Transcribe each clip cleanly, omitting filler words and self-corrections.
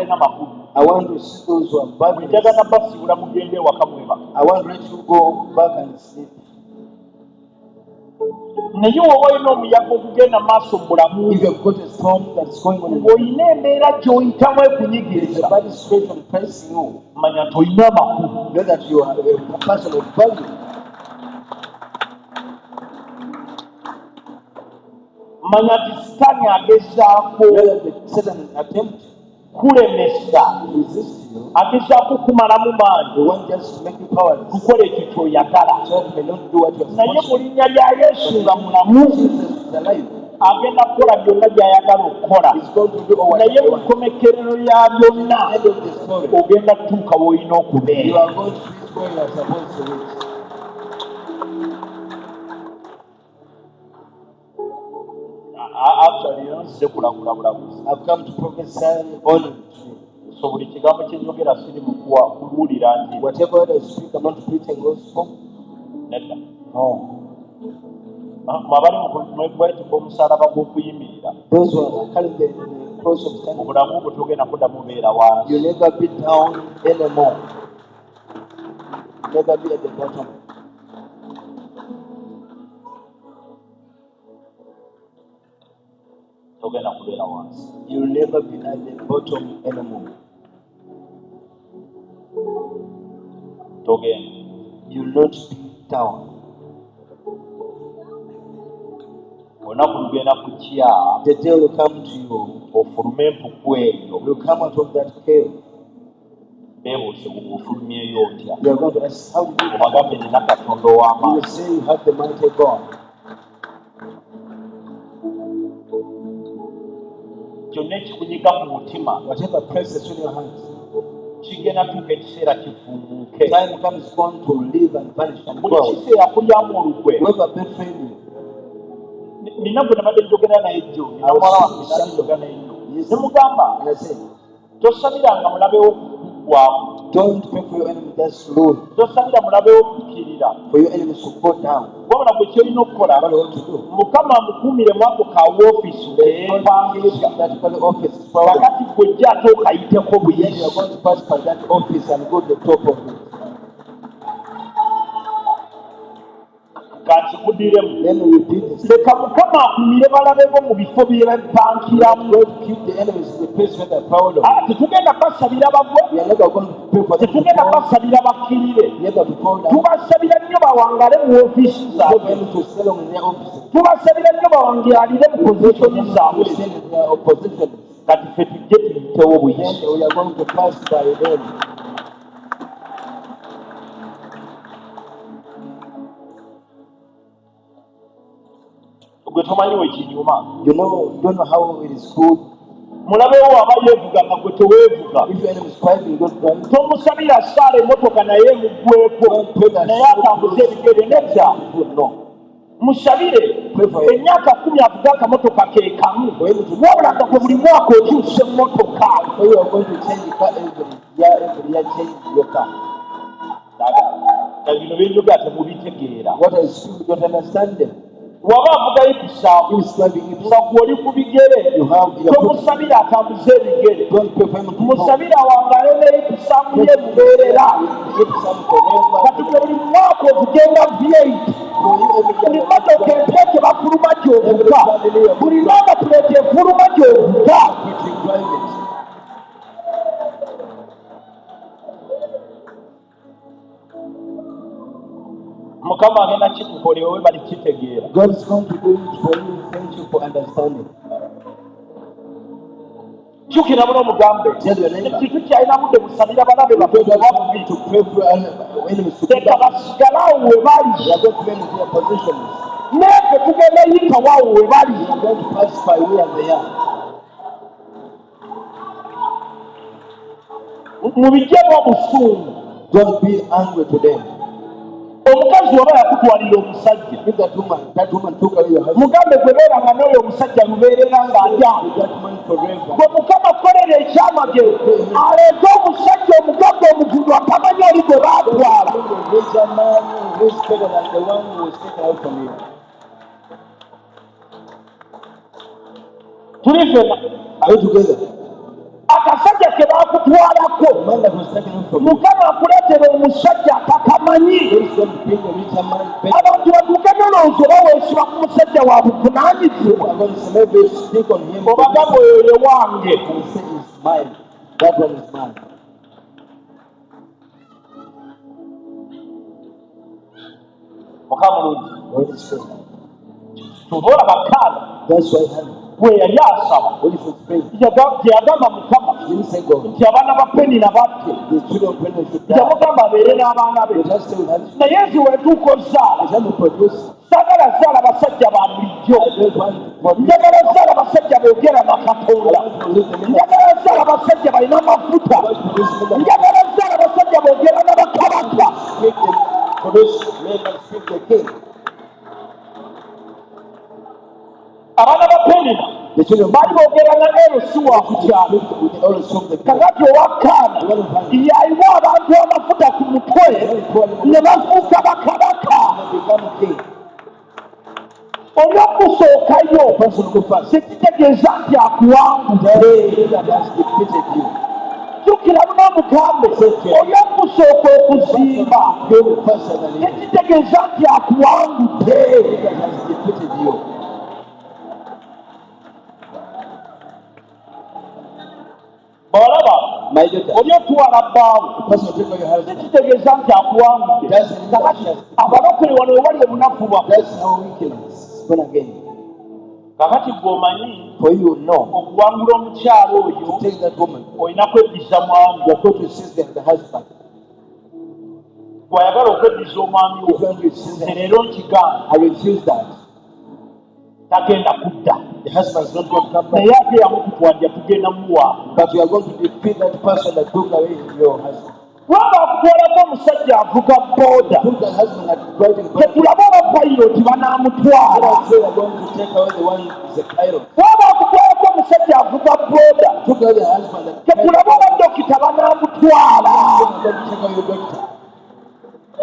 abatalina makulu. I want to see those who are bad. Njagala basiibula mugende ewaka mwebaka. I want to let you go back and sleep. Naye woba olina omuyaga ogugenda maaso mu bulamu, If you have got a storm that's going on in ng'olina embeera gy'oyitamu ekunyigiriza, bad situation pressing you, manya nti olina amakulu. know that you are a person of value. Manya nti sitaani agezaako Know that the Satan attempt kulemesa, to resist you. agezaako kumalamu The maanyi one just to make you powerless. kukola ekyo ky'oyagala. So that you may not do what you are Naye supposed mu to. linnya lya Yesu nga mulamu, Jesus is alive. agenda kukola byonna by'ayagala okukola. He's going to do all what Naye you mu want. kkomekerero lya byonna, End of the story. ogenda kutuuka w'olina You okubeera. are going to reach where you are supposed to reach. Actually, nzze kulagula bulaguzi. I've come to prophesy on you. So buli kigambo kye njogera siri mu kubuulira nti Whatever word I speak, I'm not preaching gospel. nedda. No. Mwabali mwettika omusaalaba gw'okuyimirira. Those who are carrying the cross of Mu standing, bulamu bwe togenda kuddamu beera wansi. you'll never be down anymore. Never be at the bottom. Togenda kubeera wansi. You'll never be at the bottom anymore. Togenda. You'll not be down. Olunaku lugenda kukya The day will come to you. ofulume empuku eyo. You'll come out of that cave. Beebuuze ofulumyeyo otya. You are going to ask, how did you come? Obagambe nina Katonda You will ow'amaanyi. say you have the mighty God. Kyonna ekikunyiga mu mutima Whatever presses in your hands, kigenda tuuka ekiseera kifuumuuke. time comes going to live and vanish and Buli go. kiseera kulyamu olukwe. Whoever betrayed you, Nina gwe nabadde njogera naye jjo. Nina muwala wange nabadde njogera naye jjo. Yes. Nemugamba and I say, tosabiranga mulabewo kuggwaamu. don't pray for your enemy just rule, Tosabira mulabewo kukkirira. for your enemies to go down. Wabula gwe kyolina okukola, What do you want to do? Mukama amukuumire mu ako ka woofiisi keyepangisha. That call the office is power. Kakati gw'ojja ate okayiteko Then you are buyisi. going to pass by that office and go to the top of it. Kankikuddiremu. Then we repeat this. Leka Mukama akumire balabe bo mu bifo bye bepankiramu. God keep the enemies in the place where they are proud of. Tetugenda basabira bagwe, We are never going to pray for them. tetugenda basabira bakkirire. Never to fall down. Tubasabira nnyo bawangale mu woofiisi Go for zaabwe. them to settle in their offices. Tubasabira nnyo bawangalire mu pozishoni zaabwe. To stand in their opposition. Kati ffe tujje tuyitewo buyisi. Then we are going to pass by them. Gwe tomanyi wekinyuma. You don't know how it is good. Mulabewo aba yeevuga nga gwe teweevuga. If your enemy is quiet, you don't drive. Tomusabira saala emmotoka naye emuggweko, naye atambuza ebigere nedda. No. Musabire emyaka 10 avuga akamotoka ke kamu, wabula nga gwe buli mwaka okyusa emmotoka. So you are going to change the car every year change your car. Bino byenjogera temubitegeera. What I speak, you don't understand them. Waba avuga ipusaamu You is driving it. nga gw'oli ku bigere, You have your foot. tomusabira atambuze ebigere. Don't pray for him to fall. Musabira awangale n'ipusaamu ye lubeerera. If some forever. Kati gwe buli mwaka okugenda V8, For you every buli year. motoka empya gye bafuluma gy'ovuga, buli namba puleti efuluma gy'ovuga. But you drive it. Mukama agenda kikukolewo we bali kitegeera. God is going to do it for you. Thank you for understanding. Jjukira buno omugambe Tell your neighbor. ekintu kyalina budde busabira balabe God baffe has babubi. to pray for your enemies to Leka come back. basigale awo we bali, We are going to remain in their positions. naffe tugenda yitawo awo we bali. We are going to pass by where they are. Mubiggyemu obusungu. Don't be angry to them. Omukazi oba yakutwalira omusajja, If that woman took away your husband, mugambe gwe beeranga n'oyo omusajja lubeerera ng'alya. with that man forever. Gwe Mukama kolera ekyamagero, aleete omusajja omugagga omuvudu atamanyi oli gwe baatwala. The richer man who is better than the one who was taken out from you. Tuli ffenna. Are we together? Akasajja ke bakutwalako man that was taken from you. Mukama akuleetera omusajja atakamanyi He's going to bring a richer man. abantu batuuke nolowooza baweesiba ku musajja wa buvunaanyizibwa I'm going to maybe speak on him. obagamba oyo ye wange And say it's mine. That one is mine. mukamulungi What is faith? tuba olaba Kaana That's why Hannah, bwe yali asaba when he was praying, teyagamba Mukama he didn't say God. nti abaana ba Penina batte The children of Penny should die. yamugamba abeere n'abaana be They just stay with Hannah. naye nti wetuuka ozaala It's time to produce. saagala zaala basajja ba bulijjo I don't want to produce. njagala zaala basajja boogera na Katonda njagala zaala basajja balina amafuta njagala zaala basajja boogera na bakabaka Produce men that speak the king. abaana ba Penina The children of baali boogera na Erosi wa ku kyalo with the old song the king. kakati owa Kaana yayiwa abantu amafuta ku mutwe ne bafuuka bakabaka Become king. oli okusookayo Person who fast. tekitegeeza nti akuwangudde He that has defeated you. jjukira luno mugambe oli okusooka okuzimba He will faster than you. tekitegeeza nti akuwangudde He that has defeated you. olaba My daughter. oli otwala bbaawo Person who take on your husband. tekitegeeza nti akuwangudde kakati abalokole wano webali obunafu bwaffe That's how wickedness is born again. kakati gw'omanyi For you know, okuwangula omukyalo oyo take that woman. olina kweddiza mwami You are going to seize the husband. gwayagala okweddiza omwami If you wo want to seize nze them, leero nkigamba I refuse that. tagenda kudda The husband is not going to come back. naye ate yamukutwalira tugenda muwa But you are going to defeat that person that took away your husband. waba akutwalako omusajja avuga booda Took the husband that driving back. tetulaba abapayiroti banaamutwala Say they are going to take away the one who is a pilot. waba akutwalako omusajja avuga booda Took away the husband that tetulaba abadokita banaamutwala They are going to take away your doctor.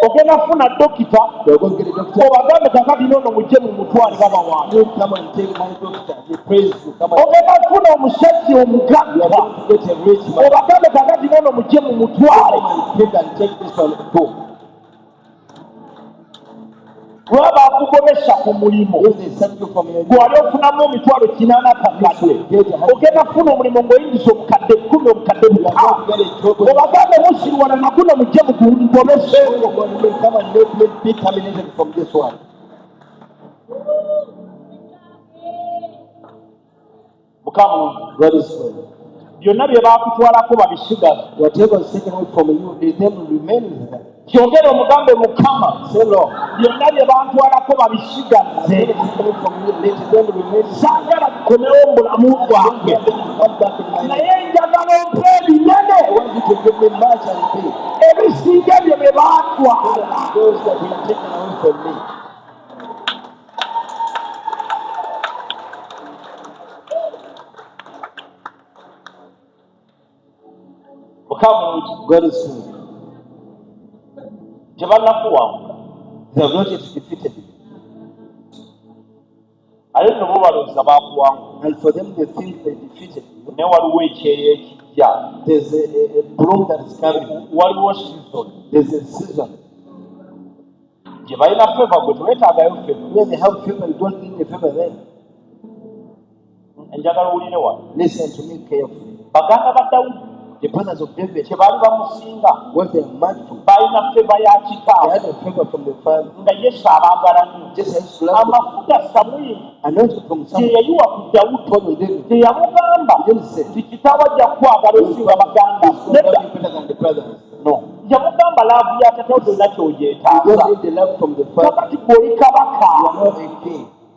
ogenda kufuna dokita They are going to get a doctor. obagambe kakati nono mujje mu mutwale babawange You come and take my doctor. He prays you. Come and ogenda kufuna omusajja you are omugagga going to get a rich man. obagambe kakati nono mujje mu mutwale Come and take this one. Go. lwaba akugobesa ku mulimu If they set you from your gwali ofunamu emitwalo 80 kakadde ogenda kufuna omulimu ng'oyingiza obukadde 10 obukadde you are butaano going to get a job. obagambe musirwana naguno mujje mugugobeseeko You come and let me be terminated from this one. mukamu God is good. byonna bye baakutwalako babisigaza Whatever is taken away from you, let them remain with them. kyogere omugambe mukama Say, Lord, byonna bye bantwalako babisigaze whatever is taken away from you, let them remain. saagala bikomewo mu bulamu I want bwange them to come back in my life. naye njagala ompe ebinene I want you to give me much and big. ebisinga ebyo bye baatwala Those that have been taken away from me. mukamu God is good. tebanakuwangula They have not yet defeated you. ate nno bo balowooza baakuwangula And for them, they think they defeated you. naye waliwo ekyeyo ekijja There's a bloom that is coming. waliwo season There's a season. gye balina feva gwe teweetaagayo feva When they have favor, you don't need a favor then. enjagala owulire wano Listen to me carefully. baganda ba dawudi The brothers of David, kye baali bamusinga what they are mad for, balina feva ya they kitaawe had a favor from the Father. nga yesu abaagala nnyo Just as to love them. amafuta samwiri Anointed from gye someone, yayiwa ku dawudi told on David. teyamugamba He didn't say, nti kitaawe ajja kukwagala osinga baganda "This one nedda love you better than the brothers." No. yamugamba laavu ya tata wo gyonna You kyogyetaaga don't need the love from the Father. kakati gw'oli kabaka You are not a king.